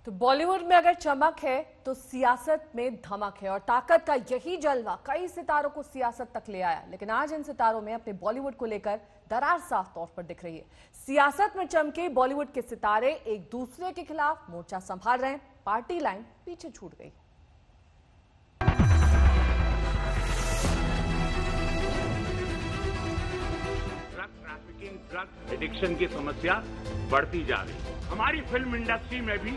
तो बॉलीवुड में अगर चमक है तो सियासत में धमक है और ताकत का यही जलवा कई सितारों को सियासत तक ले आया। लेकिन आज इन सितारों में अपने बॉलीवुड को लेकर दरार साफ तौर पर दिख रही है। सियासत में चमके बॉलीवुड के सितारे एक दूसरे के खिलाफ मोर्चा संभाल रहे हैं। पार्टी लाइन पीछे छूट गई। ड्रग एडिक्शन की समस्या बढ़ती जा रही है। हमारी फिल्म इंडस्ट्री में भी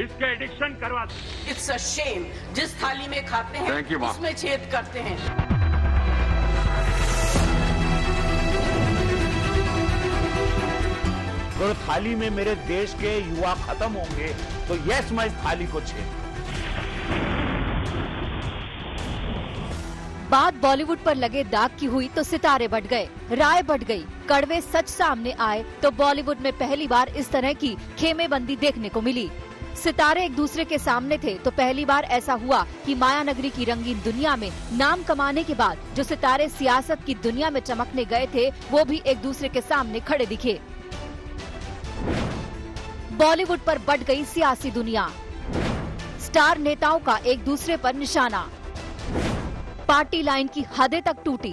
इसके एडिक्शन करवा। इट्स अ शेम, जिस थाली में खाते हैं उसमें छेद करते हैं। तो थाली में मेरे देश के युवा खत्म होंगे तो यस मैं इस थाली को छेद। बात बॉलीवुड पर लगे दाग की हुई तो सितारे बढ़ गए, राय बढ़ गई, कड़वे सच सामने आए तो बॉलीवुड में पहली बार इस तरह की खेमेबंदी देखने को मिली। सितारे एक दूसरे के सामने थे तो पहली बार ऐसा हुआ कि माया नगरी की रंगीन दुनिया में नाम कमाने के बाद जो सितारे सियासत की दुनिया में चमकने गए थे वो भी एक दूसरे के सामने खड़े दिखे। बॉलीवुड पर बढ़ गई सियासी दुनिया, स्टार नेताओं का एक दूसरे पर निशाना, पार्टी लाइन की हदें तक टूटी।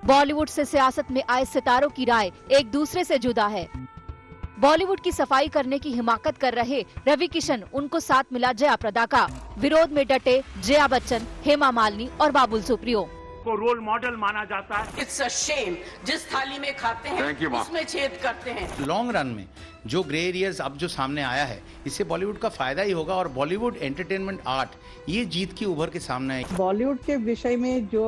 बॉलीवुड से सियासत में आए सितारों की राय एक दूसरे से जुदा है। बॉलीवुड की सफाई करने की हिमाकत कर रहे रवि किशन, उनको साथ मिला जया प्रदा का। विरोध में डटे जया बच्चन, हेमा मालिनी और बाबुल सुप्रियो को रोल मॉडल माना जाता है। इट्स अ शेम, जिस थाली में खाते हैं उसमें छेद करते हैं। लॉन्ग रन में जो ग्रे एरियाज अब जो सामने आया है इससे बॉलीवुड का फायदा ही होगा और बॉलीवुड एंटरटेनमेंट आर्ट ये जीत की उभर के सामने है। बॉलीवुड के विषय में जो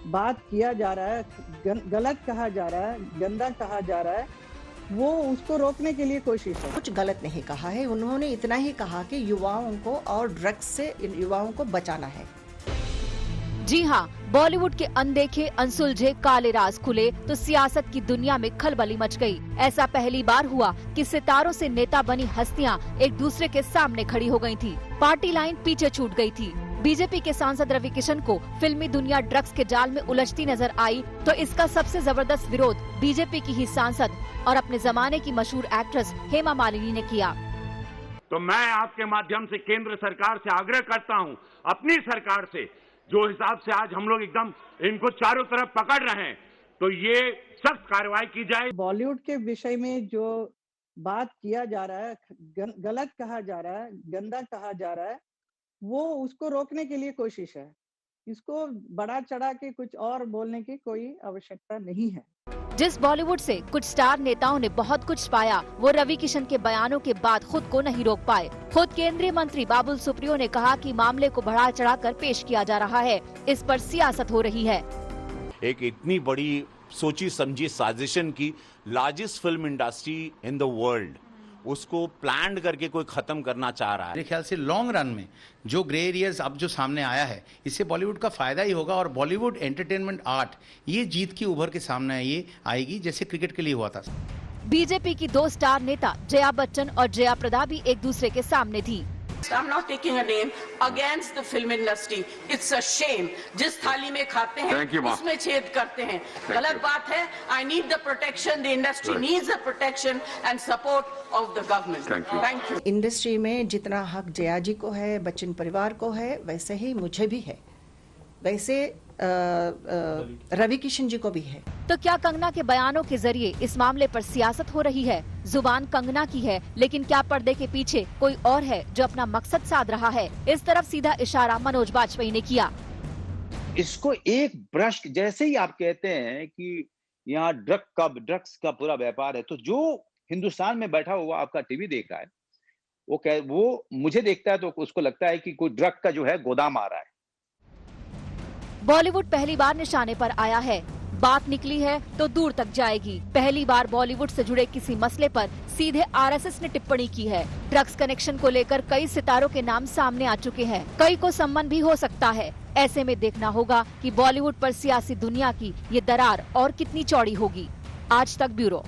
बात किया जा रहा है, गलत कहा जा रहा है, गंदा कहा जा रहा है, वो उसको रोकने के लिए कोशिश है। कुछ गलत नहीं कहा है, उन्होंने इतना ही कहा कि युवाओं को और ड्रग्स से युवाओं को बचाना है। जी हाँ, बॉलीवुड के अनदेखे अनसुलझे काले राज खुले तो सियासत की दुनिया में खलबली मच गई। ऐसा पहली बार हुआ कि सितारों से नेता बनी हस्तियां एक दूसरे के सामने खड़ी हो गई थी। पार्टी लाइन पीछे छूट गई थी। बीजेपी के सांसद रवि किशन को फिल्मी दुनिया ड्रग्स के जाल में उलझती नजर आई तो इसका सबसे जबरदस्त विरोध बीजेपी की ही सांसद और अपने जमाने की मशहूर एक्ट्रेस हेमा मालिनी ने किया। तो मैं आपके माध्यम से केंद्र सरकार से आग्रह करता हूं, अपनी सरकार से, जो हिसाब से आज हम लोग एकदम इनको चारों तरफ पकड़ रहे हैं, तो ये सख्त कार्रवाई की जाए। बॉलीवुड के विषय में जो बात किया जा रहा है, गलत कहा जा रहा है, गंदा कहा जा रहा है, वो उसको रोकने के लिए कोशिश है। इसको बढ़ा चढ़ा के कुछ और बोलने की कोई आवश्यकता नहीं है। जिस बॉलीवुड से कुछ स्टार नेताओं ने बहुत कुछ पाया, वो रवि किशन के बयानों के बाद खुद को नहीं रोक पाए। खुद केंद्रीय मंत्री बाबुल सुप्रियो ने कहा कि मामले को बढ़ा चढ़ाकर पेश किया जा रहा है, इस पर सियासत हो रही है। एक इतनी बड़ी सोची समझी साजिशन की largest film industry in the world, उसको प्लान करके कोई खत्म करना चाह रहा है। मेरे ख्याल से लॉन्ग रन में जो ग्रे एरियाज अब जो सामने आया है इससे बॉलीवुड का फायदा ही होगा और बॉलीवुड एंटरटेनमेंट आर्ट ये जीत की उभर के सामने ये आएगी जैसे क्रिकेट के लिए हुआ था। बीजेपी की दो स्टार नेता जया बच्चन और जया प्रदा भी एक दूसरे के सामने थी। I'm not taking a name against the film industry. It's a shame. जिस थाली में खाते हैं उसमें छेद करते हैं। गलत बात है। I need the protection. The industry needs the protection and support of the government. Thank you. Industry में जितना हक जया जी को है, बच्चन परिवार को है, वैसे ही मुझे भी है, वैसे रवि किशन जी को भी है। तो क्या कंगना के बयानों के जरिए इस मामले पर सियासत हो रही है? जुबान कंगना की है, लेकिन क्या पर्दे के पीछे कोई और है जो अपना मकसद साध रहा है? इस तरफ सीधा इशारा मनोज बाजपेयी ने किया। इसको एक ब्रश, जैसे ही आप कहते हैं कि यहाँ ड्रग्स का पूरा व्यापार है, तो जो हिंदुस्तान में बैठा हुआ आपका टीवी देख रहा है वो मुझे देखता है तो उसको लगता है कि कोई ड्रग का जो है गोदाम आ रहा है। बॉलीवुड पहली बार निशाने पर आया है। बात निकली है तो दूर तक जाएगी। पहली बार बॉलीवुड से जुड़े किसी मसले पर सीधे आरएसएस ने टिप्पणी की है। ड्रग्स कनेक्शन को लेकर कई सितारों के नाम सामने आ चुके हैं, कई को सम्मान भी हो सकता है। ऐसे में देखना होगा कि बॉलीवुड पर सियासी दुनिया की ये दरार और कितनी चौड़ी होगी। आज तक ब्यूरो।